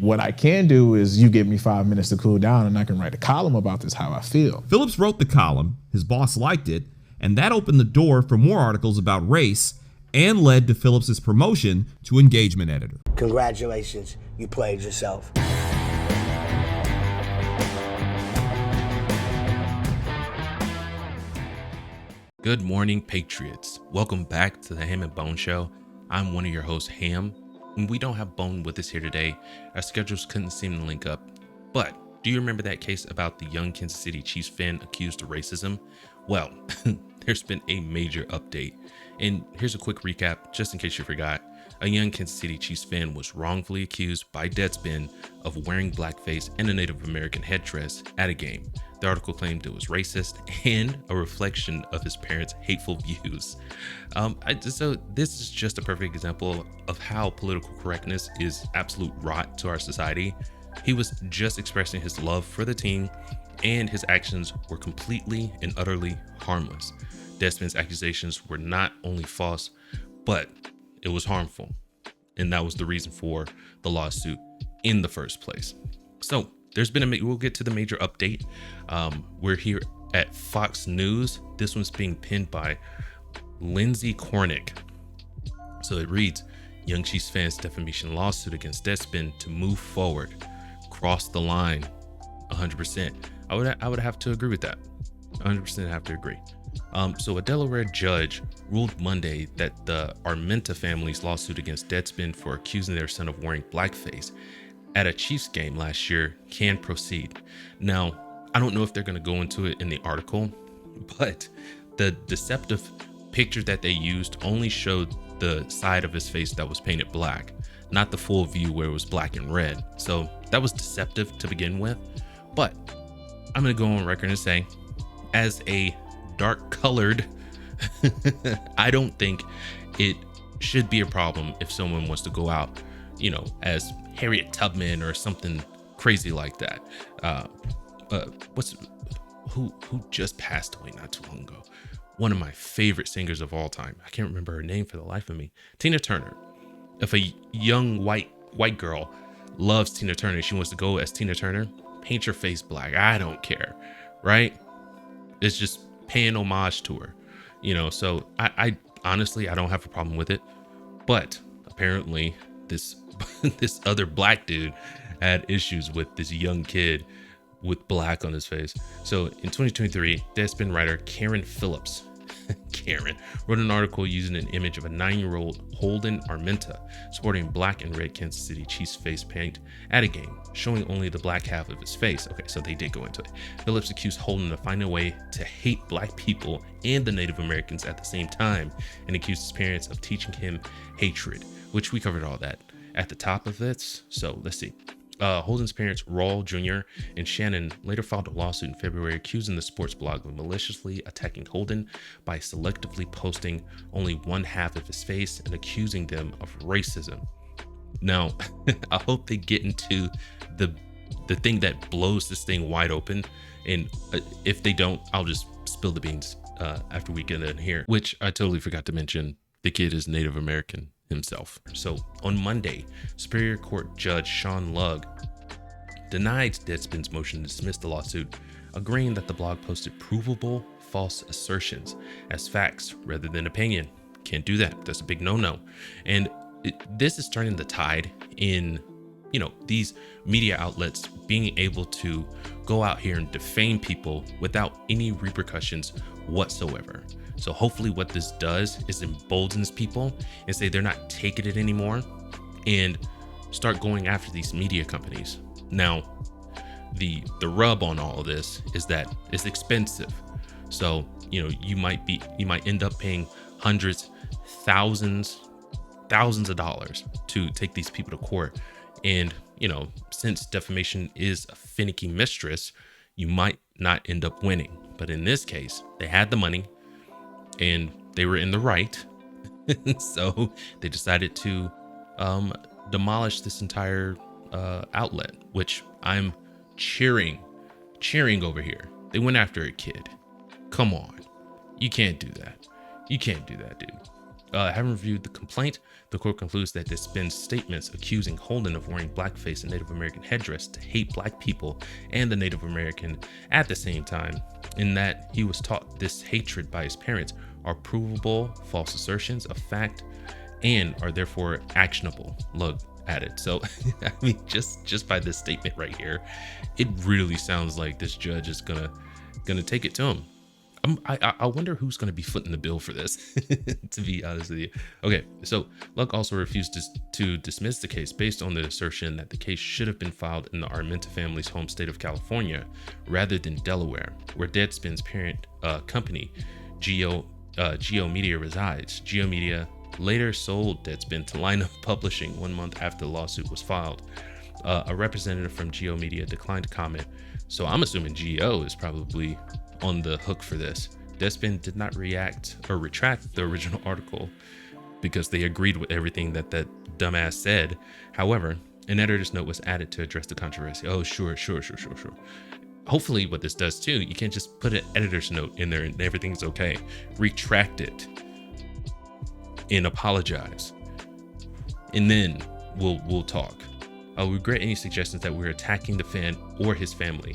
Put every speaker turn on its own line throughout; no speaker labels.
What I can do is you give me 5 minutes to cool down and I can write a column about this, how I feel.
Phillips wrote the column, his boss liked it, and that opened the door for more articles about race and led to Phillips's promotion to engagement editor.
Congratulations, you played yourself.
Good morning, Patriots. Welcome back to the Ham and Bone Show. I'm one of your hosts, Ham. And we don't have Bone with us here today. Our schedules couldn't seem to link up. But do you remember that case about the young Kansas City Chiefs fan accused of racism? Well, there's been a major update. And here's a quick recap, just in case you forgot. A young Kansas City Chiefs fan was wrongfully accused by Deadspin of wearing blackface and a Native American headdress at a game. The article claimed it was racist and a reflection of his parents' hateful views. So this is just a perfect example of how political correctness is absolute rot to our society. He was just expressing his love for the team, and his actions were completely and utterly harmless. Deadspin's accusations were not only false, but it was harmful. And that was the reason for the lawsuit in the first place. So there's been we'll get to the major update. We're here at Fox News. This one's being pinned by Lindsay Cornick. So it reads, young Chiefs fans defamation lawsuit against Deadspin to move forward. Cross the line. 100%. I would have to agree with that. 100% have to agree. So a Delaware judge ruled Monday that the Armenta family's lawsuit against Deadspin for accusing their son of wearing blackface at a Chiefs game last year can proceed. Now, I don't know if they're going to go into it in the article, but the deceptive picture that they used only showed the side of his face that was painted black, not the full view where it was black and red. So that was deceptive to begin with. But I'm going to go on record and say, as a dark colored, I don't think it should be a problem if someone wants to go out, as Harriet Tubman or something crazy like that. Who just passed away not too long ago? One of my favorite singers of all time. I can't remember her name for the life of me. Tina Turner. If a young white girl loves Tina Turner, she wants to go as Tina Turner, paint your face black. I don't care, right? It's just paying homage to her, so I honestly, I don't have a problem with it. But apparently this other black dude had issues with this young kid with black on his face. So in 2023, Deadspin writer Karen Phillips wrote an article using an image of a 9-year-old Holden Armenta sporting black and red Kansas City Chiefs face paint at a game, showing only the black half of his face. Okay, so they did go into it. Phillips accused Holden of finding a way to hate black people and the Native Americans at the same time, and accused his parents of teaching him hatred, which we covered all that at the top of this. So let's see. Holden's parents, Raul Jr. and Shannon, later filed a lawsuit in February accusing the sports blog of maliciously attacking Holden by selectively posting only one half of his face and accusing them of racism. Now, I hope they get into the thing that blows this thing wide open. And if they don't, I'll just spill the beans after we get in here, which I totally forgot to mention. The kid is Native American himself. So on Monday, Superior Court Judge Sean Lugg denied Deadspin's motion to dismiss the lawsuit, agreeing that the blog posted provable false assertions as facts rather than opinion. Can't do that. That's a big no-no. And this is turning the tide in, these media outlets being able to go out here and defame people without any repercussions whatsoever. So hopefully what this does is emboldens people and say they're not taking it anymore and start going after these media companies. Now, the rub on all of this is that it's expensive. So, you might end up paying hundreds, thousands of dollars to take these people to court. And, since defamation is a finicky mistress, you might not end up winning. But in this case, they had the money and they were in the right. So they decided to demolish this entire outlet, which I'm cheering over here. They went after a kid. Come on. You can't do that. You can't do that, dude. Having reviewed the complaint, the court concludes that Deadspin's statements accusing Holden of wearing blackface and Native American headdress to hate black people and the Native American at the same time, in that he was taught this hatred by his parents, are provable false assertions of fact and are therefore actionable. Look at it. So, I mean, just by this statement right here, it really sounds like this judge is gonna take it to him. I wonder who's going to be footing the bill for this, to be honest with you. Okay, so Luck also refused to dismiss the case based on the assertion that the case should have been filed in the Armenta family's home state of California rather than Delaware, where Deadspin's parent company, Geo Media, resides. Geo Media later sold Deadspin to Line Up Publishing 1 month after the lawsuit was filed. A representative from Geo Media declined to comment, so I'm assuming Geo is probably on the hook for this. Deadspin did not react or retract the original article because they agreed with everything that dumbass said. However, an editor's note was added to address the controversy. Oh, sure. Hopefully what this does too, you can't just put an editor's note in there and everything's okay. Retract it and apologize, and then we'll talk. We regret any suggestions that we're attacking the fan or his family.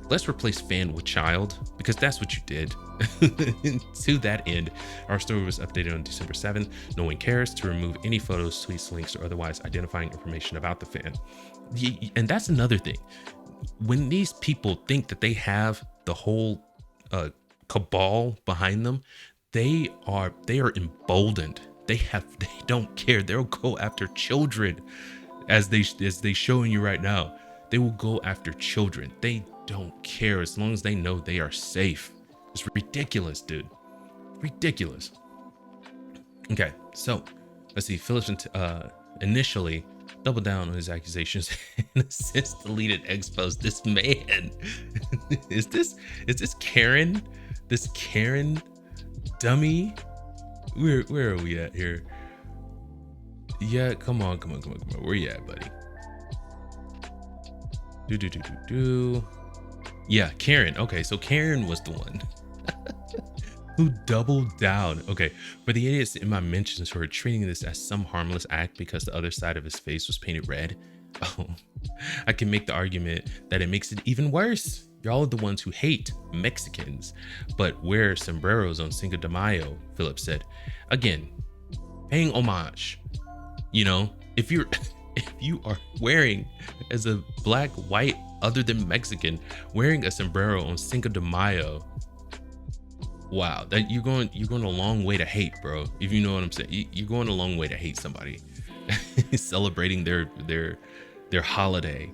Let's replace fan with child, because that's what you did. To that end, our story was updated on December 7th. No one cares to remove any photos, tweets, links, or otherwise identifying information about the fan. And that's another thing. When these people think that they have the whole cabal behind them, they are emboldened. They don't care. They'll go after children, as they showing you right now. They will go after children. They don't care as long as they know they are safe. It's ridiculous, dude. Ridiculous. Okay, so let's see. Phillips initially doubled down on his accusations and since deleted exposed this man. Is this Karen? This Karen dummy? Where are we at here? Yeah, come on. Where you at, buddy? Do. Yeah, Karen. Okay, so Karen was the one who doubled down. Okay, for the idiots in my mentions who are treating this as some harmless act because the other side of his face was painted red, I can make the argument that it makes it even worse. Y'all are the ones who hate Mexicans, but wear sombreros on Cinco de Mayo, Phillips said. Again, paying homage. You know, if you are wearing, as a black, white, other than Mexican, wearing a sombrero on Cinco de Mayo, wow, that you're going a long way to hate, bro. If you know what I'm saying, you're going a long way to hate somebody celebrating their holiday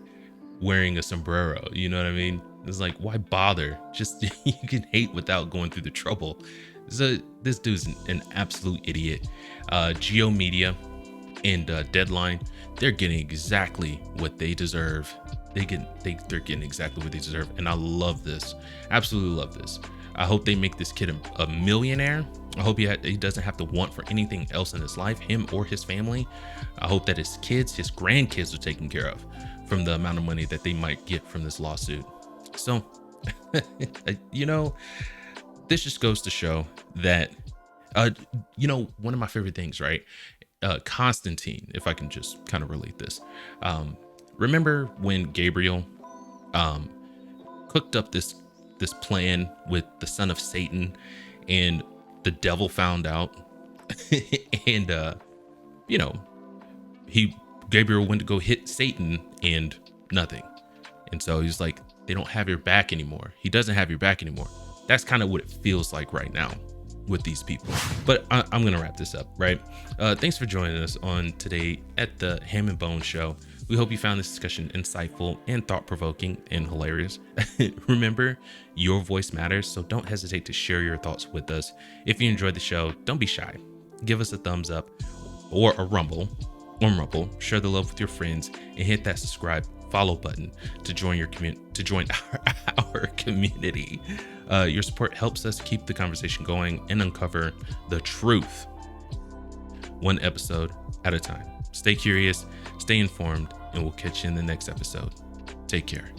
wearing a sombrero. You know what I mean? It's like, why bother? Just you can hate without going through the trouble. So this dude's an absolute idiot. Geo Media and Deadline, they're getting exactly what they deserve. They're getting exactly what they deserve, and I love this. Absolutely love this. I hope they make this kid a millionaire. I hope he doesn't have to want for anything else in his life, him or his family. I hope that his kids, his grandkids are taken care of from the amount of money that they might get from this lawsuit. So, you know, this just goes to show that, you know, one of my favorite things, right? Constantine, if I can just kind of relate this. Remember when Gabriel cooked up this plan with the son of Satan, and the devil found out, and you know, Gabriel went to go hit Satan and nothing. And so he's like, they don't have your back anymore. He doesn't have your back anymore. That's kind of what it feels like right now with these people. But I'm gonna wrap this up, right? Thanks for joining us on today at the Ham and Bone Show. We hope you found this discussion insightful and thought-provoking and hilarious. Remember, your voice matters, so don't hesitate to share your thoughts with us. If you enjoyed the show, don't be shy. Give us a thumbs up or a rumble. Share the love with your friends and hit that subscribe, follow button to join our community. Your support helps us keep the conversation going and uncover the truth, one episode at a time. Stay curious, stay informed, and we'll catch you in the next episode. Take care.